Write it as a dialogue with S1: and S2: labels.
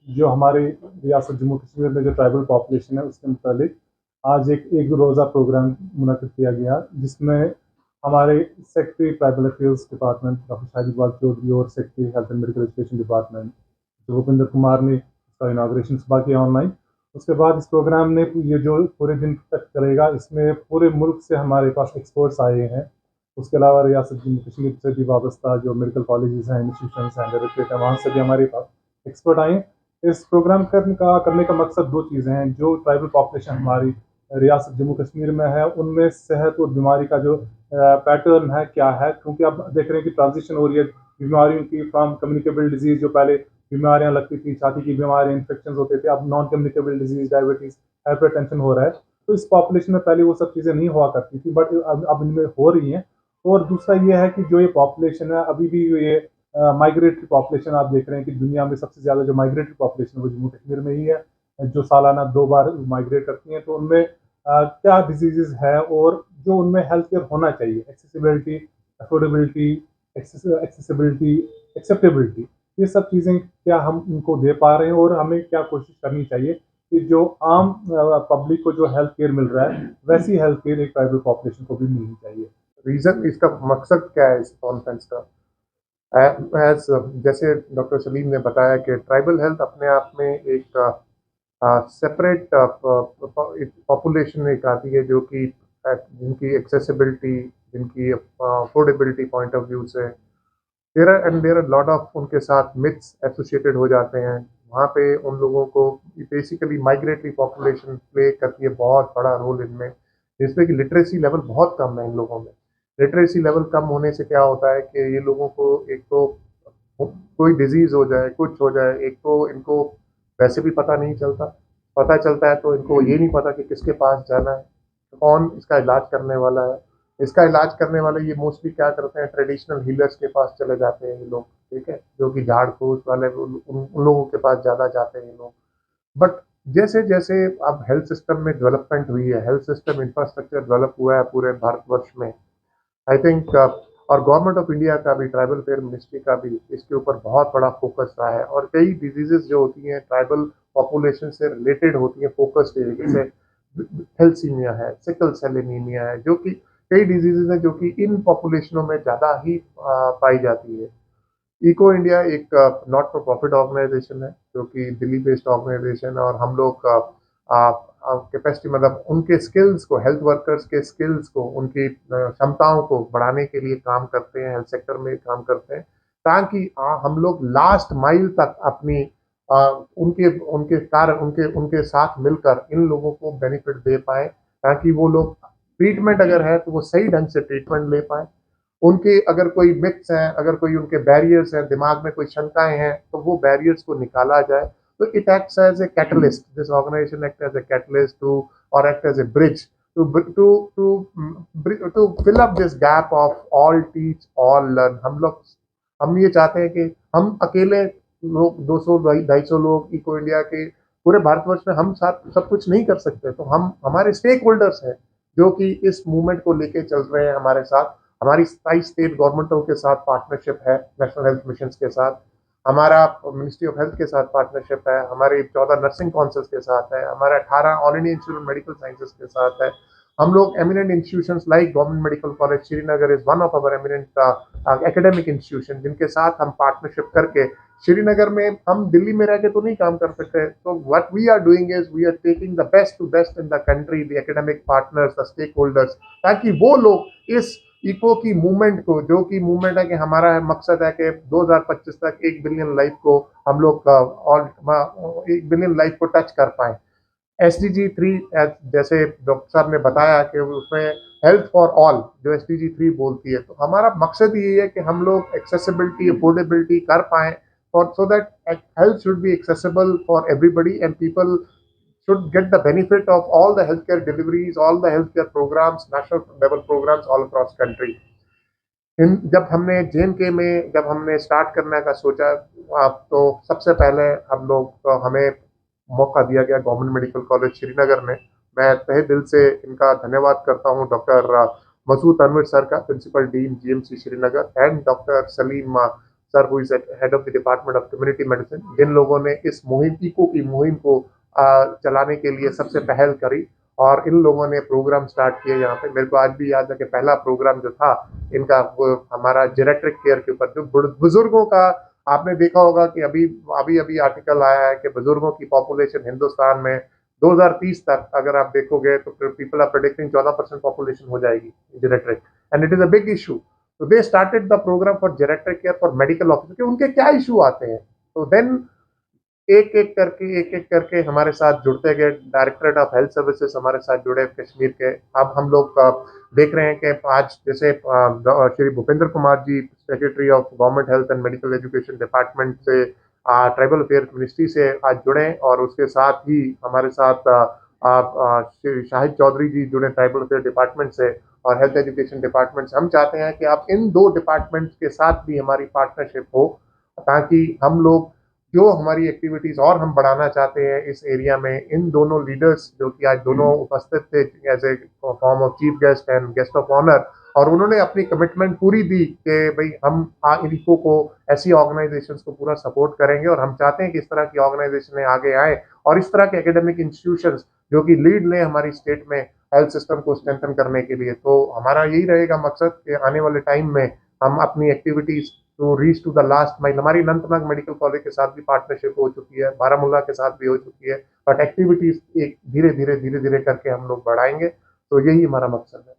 S1: जो हमारी रियासत जम्मू कश्मीर में जो ट्राइबल पॉपुलेशन है उसके मुतालिक आज एक रोज़ा प्रोग्राम मुनक़िद किया गया, जिसमें हमारे secretary tribal affairs department doctor Shahid Chaudhary और secretary health and medical education department Bhupinder Kumar ने इसका इनाग्रेशन सुबह किया ऑनलाइन। उसके बाद इस प्रोग्राम ने ये जो पूरे दिन तक चलेगा, इसमें पूरे मुल्क से हमारे पास एक्सपर्ट्स आए हैं। उसके अलावा रियासत जम्मू कश्मीर से भी वाबस्ता जो मेडिकल कॉलेजेस हैं, इंस्टीट्यूशन हैं, डायरेक्टरेट हैं, वहाँ से भी हमारे पास एक्सपर्ट आए हैं। इस प्रोग्राम करने का मकसद दो चीज़ें हैं। जो ट्राइबल पॉपुलेशन हमारी रियासत जम्मू कश्मीर में है, उनमें सेहत और बीमारी का जो पैटर्न है क्या है, क्योंकि अब देख रहे हैं कि ट्रांजिशन हो रही है बीमारियों की फ्रॉम कम्युनिकेबल डिजीज़। जो पहले बीमारियां लगती थी, छाती की बीमारी, इन्फेक्शन होते थे, अब non communicable disease, diabetes, hypertension हो रहा है। तो इस पॉपुलेशन में पहले वो सब चीज़ें नहीं हुआ करती थी, बट अब इनमें हो रही हैं। और दूसरा ये है कि जो ये पॉपुलेशन है अभी भी ये माइग्रेटरी पॉपुलेशन आप देख रहे हैं कि दुनिया में सबसे ज़्यादा जो माइग्रेटरी पॉपुलेशन है वो जम्मू कश्मीर में ही है, जो सालाना 2 बार माइग्रेट करती हैं। तो उनमें क्या डिजीज़ है और जो उनमें हेल्थ केयर होना चाहिए, एक्सेसिबिलिटी, अफोर्डेबिलिटी, एक्सेसिबिलिटी, एक्सेप्टेबिलिटी, ये सब चीज़ें क्या हम उनको दे पा रहे हैं और हमें क्या कोशिश करनी चाहिए कि जो आम पब्लिक को जो हेल्थ केयर मिल रहा है, वैसी हेल्थ केयर एक ट्राइबल पॉपुलेशन को भी मिलनी चाहिए।
S2: रीजन, इसका मकसद क्या है इस कॉन्फ्रेंस का? एज जैसे डॉक्टर सलीम ने बताया कि ट्राइबल हेल्थ अपने आप में एक सेपरेट पॉपुलेशन एक आती है जो कि जिनकी एक्सेसिबिलिटी, जिनकी अफोर्डेबिलिटी पॉइंट ऑफ व्यू से देयर आर लॉट ऑफ उनके साथ मिथ्स एसोसिएटेड हो जाते हैं। वहाँ पे उन लोगों को बेसिकली माइग्रेटरी पॉपुलेशन प्ले करती है बहुत बड़ा रोल इनमें, जिसमें कि लिटरेसी लेवल बहुत कम है इन लोगों में। लिटरेसी लेवल कम होने से क्या होता है कि ये लोगों को एक तो कोई डिजीज हो जाए, कुछ हो जाए, एक तो इनको वैसे भी पता नहीं चलता, पता चलता है तो इनको ये नहीं पता कि किसके पास जाना है, कौन इसका इलाज करने वाला है। इसका इलाज करने वाले ये मोस्टली क्या करते हैं, ट्रेडिशनल हीलर्स के पास चले जाते हैं ये लोग, ठीक है, जो कि झाड़ फूस वाले उन लोगों के पास ज़्यादा जाते हैं ये लोग। बट जैसे जैसे अब हेल्थ सिस्टम में डेवलपमेंट हुई है, हेल्थ सिस्टम इंफ्रास्ट्रक्चर डेवलप हुआ है पूरे भारतवर्ष में, आई थिंक और गवर्नमेंट ऑफ इंडिया का भी, ट्राइबल अफेयर मिनिस्ट्री का भी इसके ऊपर बहुत बड़ा फोकस रहा है। और कई डिजीजेस जो होती हैं ट्राइबल पॉपुलेशन से रिलेटेड होती हैं फोकस तरीके से, थैलेसीमिया है, सिकल सेल एनीमिया है, जो कि कई डिजीजेज हैं जो कि इन पॉपुलेशनों में ज़्यादा ही पाई जाती है। इको इंडिया एक नॉट फॉर प्रॉफिट ऑर्गेनाइजेशन है जो कि दिल्ली बेस्ड ऑर्गेनाइजेशन है, और हम लोग कैपेसिटी मतलब उनके स्किल्स को, हेल्थ वर्कर्स के स्किल्स को, उनकी क्षमताओं को बढ़ाने के लिए काम करते हैं, हेल्थ सेक्टर में काम करते हैं, ताकि हम लोग लास्ट माइल तक अपनी उनके उनके कार्य उनके उनके साथ मिलकर इन लोगों को बेनिफिट दे पाए, ताकि वो लोग ट्रीटमेंट अगर है तो वो सही ढंग से ट्रीटमेंट ले पाए। उनके अगर कोई मिथ्स हैं, अगर कोई उनके बैरियर्स हैं, दिमाग में कोई शंकाएं हैं, तो वो बैरियर्स को निकाला जाए। तो it acts as a catalyst, this organisation act as a catalyst to और act as a bridge to to to fill up this gap of all teach all learn. हम ये चाहते हैं कि हम अकेले लोग 200 250 लोग इको इंडिया के पूरे भारतवर्ष में हम साथ सब कुछ नहीं कर सकते, तो हम हमारे स्टेक होल्डर्स हैं जो कि इस मूवमेंट को लेके चल रहे हैं हमारे साथ। हमारी 27 स्टेट गवर्नमेंटों के साथ पार्टनरशिप है, नेशनल हेल्थ मिशन के साथ हमारा, मिनिस्ट्री ऑफ हेल्थ के साथ पार्टनरशिप है, हमारे 14 नर्सिंग काउंसिल्स के साथ है, हमारे 18 all India institute medical sciences के साथ है। हम लोग eminent institutions like government medical college Srinagar is one of our eminent academic institution, जिनके साथ हम पार्टनरशिप करके श्रीनगर में, हम दिल्ली में रह के तो नहीं काम कर सकते, तो what we are doing is we are taking the best to best in the country, the academic partners, the stakeholders, ताकि वो लोग इस इको की मूवमेंट को, जो कि मूवमेंट है कि हमारा मकसद है कि 2025 तक 1 बिलियन लाइफ को हम लोग और 1 बिलियन लाइफ को टच कर पाए। SDG 3 जैसे डॉक्टर साहब ने बताया कि उसमें हेल्थ फॉर ऑल जो SDG 3 बोलती है, तो हमारा मकसद ये है कि हम लोग एक्सेसिबिलिटी, अफोर्डेबिलिटी कर पाएँ, और so that health should be accessible for everybody and people should get the benefit of all the healthcare deliveries, all the healthcare programs, national level programs all across country. जब हमने JNK में जब हमने start करने का सोचा, तो सबसे पहले हम लोग हमें मौका दिया गया गवर्नमेंट मेडिकल कॉलेज श्रीनगर में। मैं तहे दिल से इनका धन्यवाद करता हूँ, डॉक्टर मसूद अनवर सर का, principal dean GMC Srinagar, and doctor Saleem sir who is head of the department of community medicine, जिन लोगों ने इस मुहिम को चलाने के लिए सबसे पहल करी और इन लोगों ने प्रोग्राम स्टार्ट किए यहाँ पे। मेरे को आज भी याद है कि पहला प्रोग्राम जो था इनका वो हमारा जेरेट्रिक केयर के ऊपर, जो बुजुर्गों का आपने देखा होगा कि अभी अभी अभी आर्टिकल आया है कि बुजुर्गों की पॉपुलेशन हिंदुस्तान में 2030 तक अगर आप देखोगे तो पीपल आर प्रेडिक्टिंग 14% पॉपुलेशन हो जाएगी geriatric, and it is a big issue. तो they started the program for geriatric care for medical officer कि उनके क्या इशू आते हैं। तो देन एक एक करके हमारे साथ जुड़ते गए। डायरेक्टरेट ऑफ हेल्थ सर्विसेज हमारे साथ जुड़े कश्मीर के। अब हम लोग देख रहे हैं कि आज जैसे Shri Bhupendra Kumar ji secretary of government health and medical education department से ट्राइबल अफेयर्स मिनिस्ट्री से आज जुड़े, और उसके साथ ही हमारे साथ श्री शाहिद चौधरी जी जुड़े ट्राइबल अफेयर डिपार्टमेंट से और हेल्थ एजुकेशन डिपार्टमेंट से। हम चाहते हैं कि आप इन दो डिपार्टमेंट्स के साथ भी हमारी पार्टनरशिप हो, ताकि हम लोग जो हमारी एक्टिविटीज और हम बढ़ाना चाहते हैं इस एरिया में, इन दोनों लीडर्स जो कि आज दोनों उपस्थित थे as a form of chief guest and guest of honour, और उन्होंने अपनी कमिटमेंट पूरी दी कि भाई हम इनको को ऐसी ऑर्गेनाइजेशंस को पूरा सपोर्ट करेंगे, और हम चाहते हैं कि इस तरह की ऑर्गेनाइजेशन आगे आए और इस तरह के एकेडमिक इंस्टीट्यूशंस जो कि लीड लें हमारी स्टेट में हेल्थ सिस्टम को स्ट्रेंथन करने के लिए। तो हमारा यही रहेगा मकसद कि आने वाले टाइम में हम अपनी activities to reach to the last mile. हमारी अनंतनाग मेडिकल कॉलेज के साथ भी पार्टनरशिप हो चुकी है, बारामूला के साथ भी हो चुकी है, बट एक्टिविटीज एक धीरे धीरे करके हम लोग बढ़ाएंगे। तो यही हमारा मकसद है।